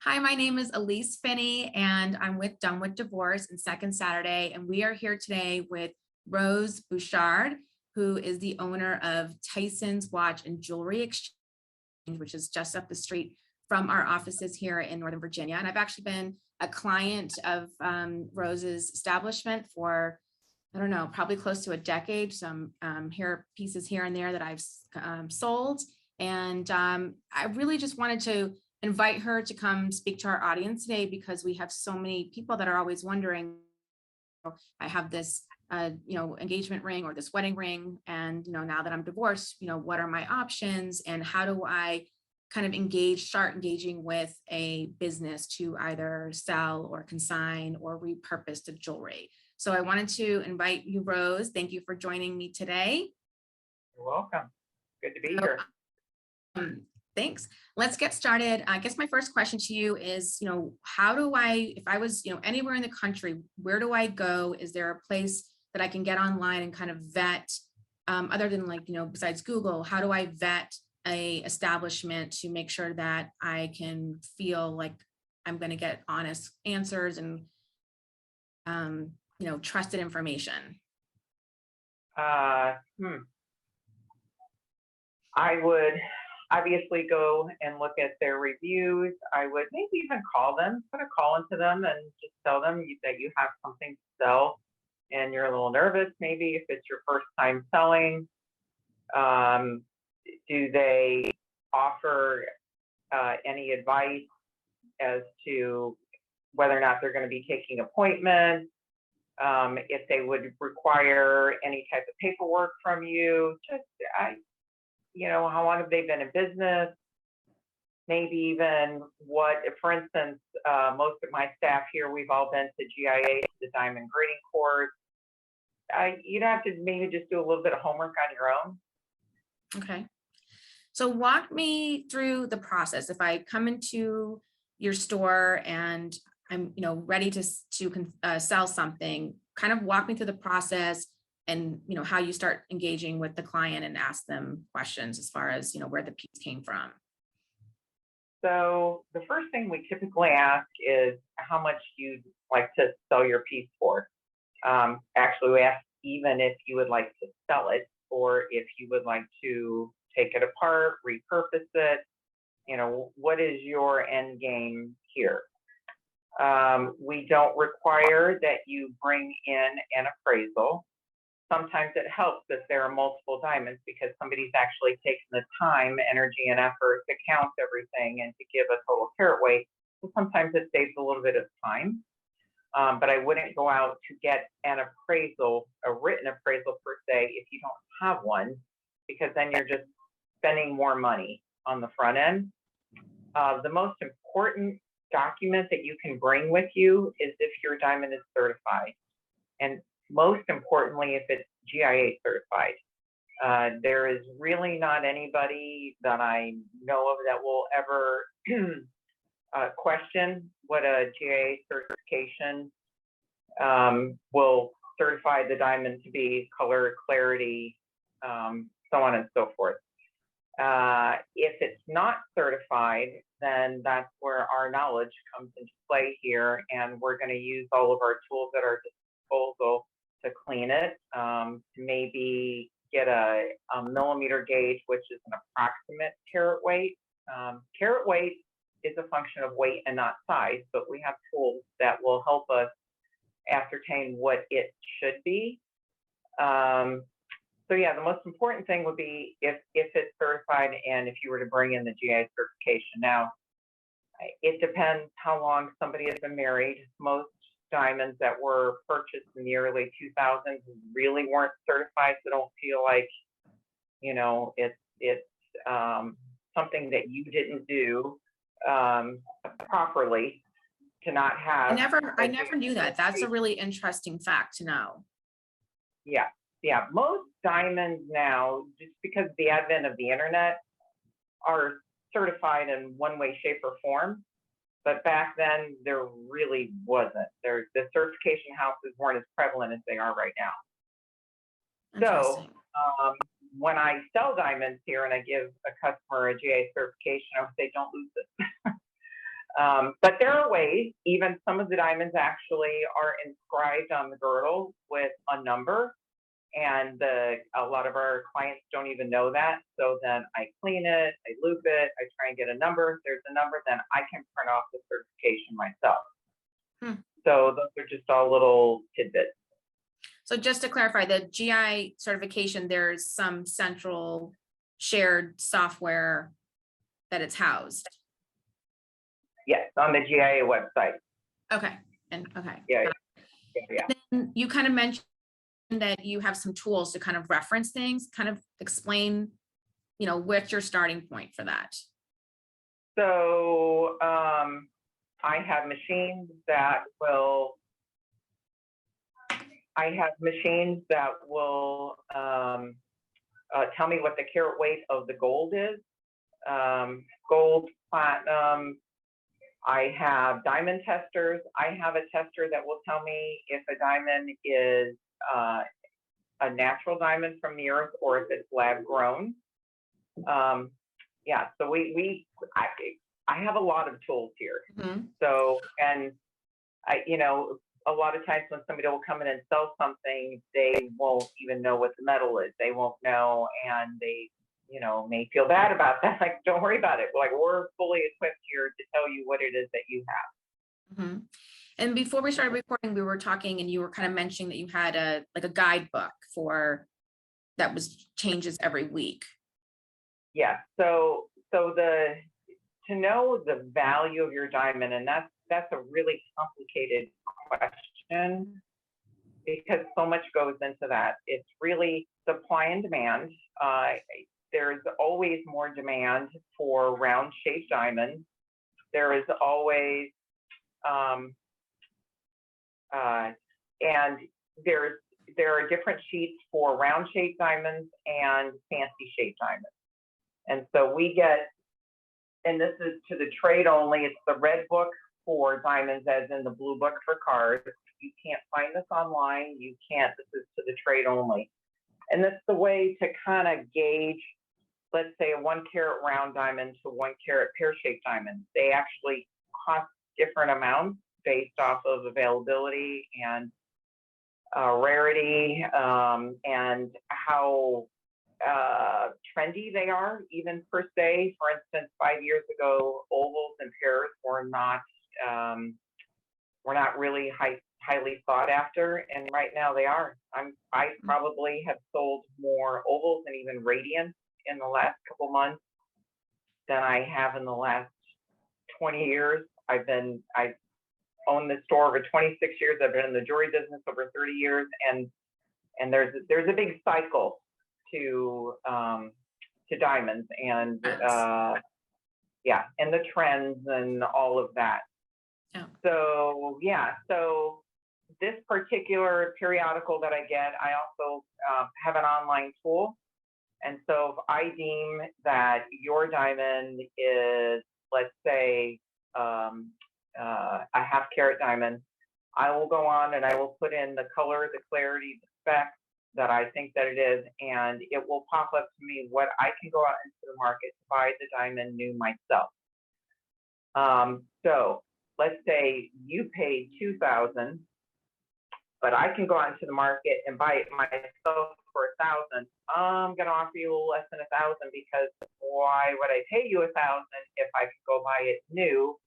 Hi, my name is Elise Finney, and I'm with Done with Divorce and Second Saturday. And we are here today with Rose Bouchard, who is the owner of Tyson's Watch and Jewelry Exchange, which is just up the street from our offices here in Northern Virginia. And I've actually been a client of Rose's establishment for, I don't know, probably close to a decade. Some hair pieces here and there that I've sold. And I really just wanted to invite her to come speak to our audience today because we have so many people that are always wondering, I have this engagement ring or this wedding ring, and now that I'm divorced, what are my options and how do I kind of start engaging with a business to either sell or consign or repurpose the jewelry. So I wanted to invite you, Rose. Thank you for joining me today. You're welcome. Good to be here. Thanks. Let's get started. I guess my first question to you is, how do I, if I was, anywhere in the country, where do I go? Is there a place that I can get online and kind of vet, other than besides Google, how do I vet a establishment to make sure that I can feel like I'm going to get honest answers and, trusted information? I would obviously go and look at their reviews. I would maybe even call them, put a call into them and just tell them that you have something to sell and you're a little nervous, maybe if it's your first time selling. Do they offer any advice as to whether or not they're going to be taking appointments? If they would require any type of paperwork from you, how long have they been in business? Maybe even for instance, most of my staff here, we've all been to GIA, the Diamond Grading Course. You'd have to maybe just do a little bit of homework on your own. Okay. So walk me through the process. If I come into your store and I'm, ready to sell something, kind of walk me through the process and, how you start engaging with the client and ask them questions as far as, where the piece came from. So the first thing we typically ask is how much you'd like to sell your piece for. Actually, we ask even if you would like to sell it or if you would like to take it apart, repurpose it. What is your end game here? We don't require that you bring in an appraisal. Sometimes it helps if there are multiple diamonds because somebody's actually taken the time, energy, and effort to count everything and to give a total carat weight. So sometimes it saves a little bit of time. But I wouldn't go out to get an appraisal, a written appraisal per se, if you don't have one, because then you're just spending more money on the front end. The most important document that you can bring with you is if your diamond is certified. And most importantly, if it's GIA certified. There is really not anybody that I know of that will ever question what a GIA certification will certify the diamond to be, color, clarity, so on and so forth. If it's not certified, then that's where our knowledge comes into play here, and we're going to use all of our tools at our disposal to clean it, to maybe get a millimeter gauge, which is an approximate carat weight. Carat weight is a function of weight and not size, but we have tools that will help us ascertain what it should be. So yeah, the most important thing would be if it's certified and if you were to bring in the GIA certification. Now, it depends how long somebody has been married. Most diamonds that were purchased in the early 2000s really weren't certified, so don't feel like, it's something that you didn't do properly to not have. I never knew that. That's a really interesting fact to know. Yeah. Most diamonds now, just because of the advent of the internet, are certified in one way, shape, or form. But back then, there really wasn't. The certification houses weren't as prevalent as they are right now. So when I sell diamonds here and I give a customer a GIA certification, I would say, don't lose it. But there are ways, even some of the diamonds actually are inscribed on the girdle with a number. And a lot of our clients don't even know that. So then I clean it, I loop it, I try and get a number. If there's a number, then I can print off the certification myself. So those are just all little tidbits. So just to clarify, the GI certification, there's some central shared software that it's housed. Yes, on the GIA website. Okay. And okay. Yeah. And you kind of mentioned that you have some tools to kind of reference things, kind of explain, what's your starting point for that? So I have machines that will tell me what the carat weight of the gold is. Gold, platinum. I have diamond testers. I have a tester that will tell me if a diamond is a natural diamond from the earth or if it's lab grown. Yeah, so I have a lot of tools here. So, and a lot of times when somebody will come in and sell something, they won't even know what the metal is. They won't know, and they, may feel bad about that. Like, don't worry about it. Like, we're fully equipped here to tell you what it is that you have. And before we started recording, we were talking, and you were kind of mentioning that you had a guidebook that was changes every week. Yeah. So to know the value of your diamond, and that's a really complicated question because so much goes into that. It's really supply and demand. There's always more demand for round shaped diamonds. There is always, and there are different sheets for round shaped diamonds and fancy shaped diamonds. And so we get, and this is to the trade only, it's the red book for diamonds as in the blue book for cards. You can't find this online. You can't, this is to the trade only. And that's the way to kind of gauge, let's say a 1 carat round diamond to 1 carat pear shaped diamond. They actually cost different amounts based off of availability and rarity, and how trendy they are, even per se. For instance, 5 years ago, ovals and pears were not really highly sought after, and right now they are. I probably have sold more ovals and even radiance in the last couple months than I have in the last 20 years. I've owned this store over 26 years. I've been in the jewelry business over 30 years, and there's a big cycle to diamonds, and and the trends and all of that. So this particular periodical that I get, I also have an online tool. And so if I deem that your diamond is, let's say, a 1/2 carat diamond, I will go on and I will put in the color, the clarity, the spec that I think that it is, and it will pop up to me what I can go out into the market to buy the diamond new myself. So let's say you paid $2,000, but I can go out into the market and buy it myself for $1,000. I'm going to offer you a little less than $1,000, because why would I pay you $1,000 if I could go buy it new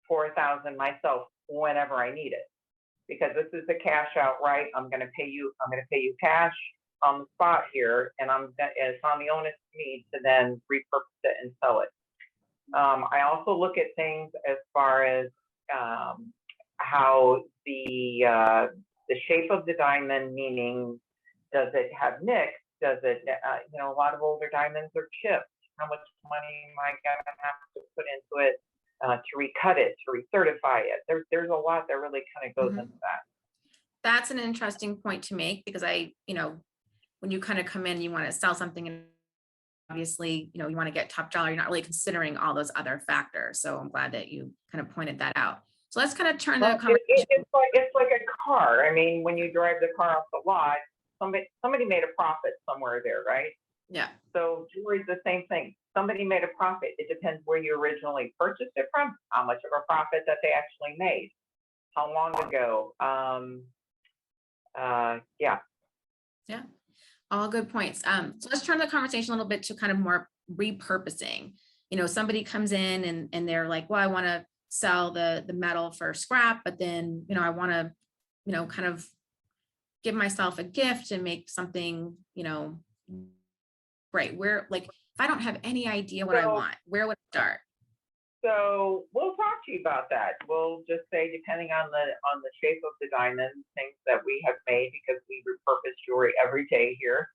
for $1,000 myself whenever I need it? Because this is the cash outright. I'm going to pay you cash on the spot here, and it's on the onus of me to then repurpose it and sell it. I also look at things as far as how the shape of the diamond, meaning, does it have nicks? Does it, a lot of older diamonds are chipped. How much money am I going to have to put into it to recut it, to recertify it? There's a lot that really kind of goes into that. That's an interesting point to make, because when you kind of come in, you want to sell something, and obviously, you want to get top dollar. You're not really considering all those other factors. So I'm glad that you kind of pointed that out. So let's kind of turn the conversation. It's like a car. I mean, when you drive the car off the lot, somebody made a profit somewhere there, right? Yeah. So jewelry is the same thing. Somebody made a profit. It depends where you originally purchased it from, how much of a profit that they actually made, how long ago. Yeah. Yeah. All good points. So let's turn the conversation a little bit to kind of more repurposing. Somebody comes in and they're like, well, I want to sell the metal for scrap, but then, I want to, kind of give myself a gift and make something, great. Where, like, if I don't have any idea what I So want, where would I start? So we'll talk to you about that. We'll just say, depending on the shape of the diamond, things that we have made, because we repurpose jewelry every day here.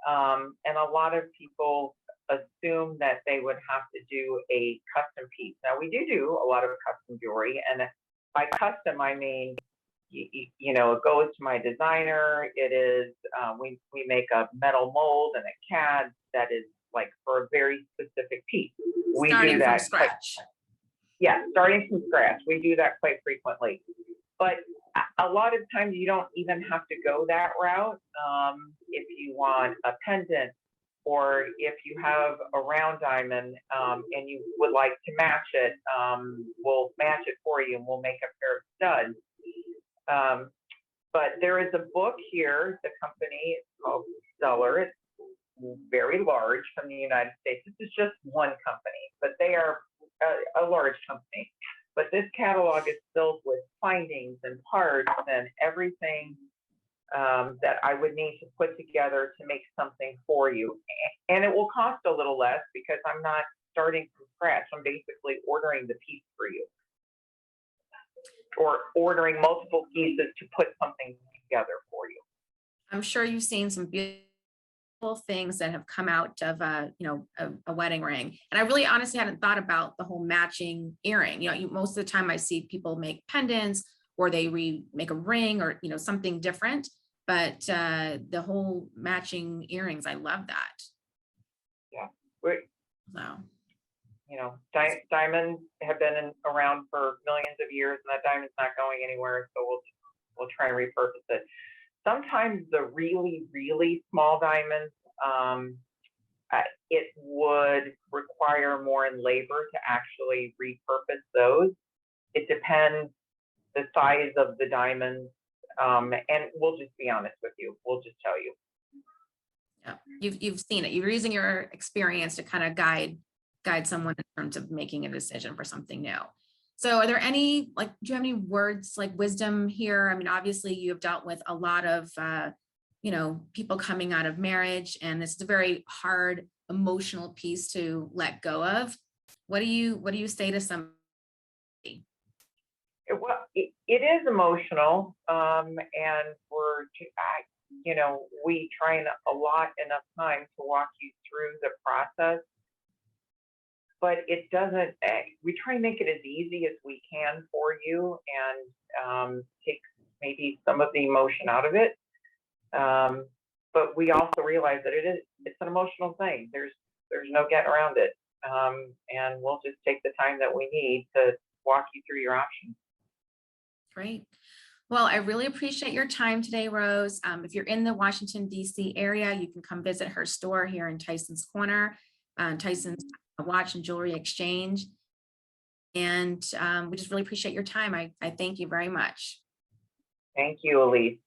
And a lot of people assume that they would have to do a custom piece. Now we do a lot of custom jewelry, and by custom I mean, it goes to my designer. It is we make a metal mold and a CAD that is like for a very specific piece. We do Starting from that quite, scratch. yeah, starting from scratch. We do that quite frequently, but a lot of times you don't even have to go that route. If you want a pendant, or if you have a round diamond and you would like to match it, we'll match it for you and we'll make a pair of studs. But there is a book here, the company, it's called Stellar. It's very large, from the United States. This is just one company, but they are a large company. But this catalog is filled with findings and parts and everything that I would need to put together to make something for you. And it will cost a little less because I'm not starting from scratch. I'm basically ordering the piece for you, or ordering multiple pieces to put something together for you. I'm sure you've seen some beautiful things that have come out of a wedding ring. And I really honestly hadn't thought about the whole matching earring. Most of the time I see people make pendants, or they make a ring, or something different. But the whole matching earrings, I love that. Yeah. So Diamonds have been around for millions of years, and that diamond's not going anywhere. So we'll try and repurpose it. Sometimes the really, really small diamonds, it would require more in labor to actually repurpose those. It depends the size of the diamonds, and we'll just be honest with you. We'll just tell you. yeah, you've seen it. You're using your experience to kind of guide someone in terms of making a decision for something new. So are there any, do you have any words like wisdom here? I mean, obviously you have dealt with a lot of, people coming out of marriage, and this is a very hard emotional piece to let go of. What do you say to somebody? Well, it is emotional, and we try enough time to walk you through the process. But it doesn't, we try and make it as easy as we can for you, and take maybe some of the emotion out of it. But we also realize that it's an emotional thing. There's no getting around it. And we'll just take the time that we need to walk you through your options. Great. Well, I really appreciate your time today, Rose. If you're in the Washington, D.C. area, you can come visit her store here in Tyson's Corner, Tyson's Watch and Jewelry Exchange. And we just really appreciate your time. I thank you very much. Thank you, Elise.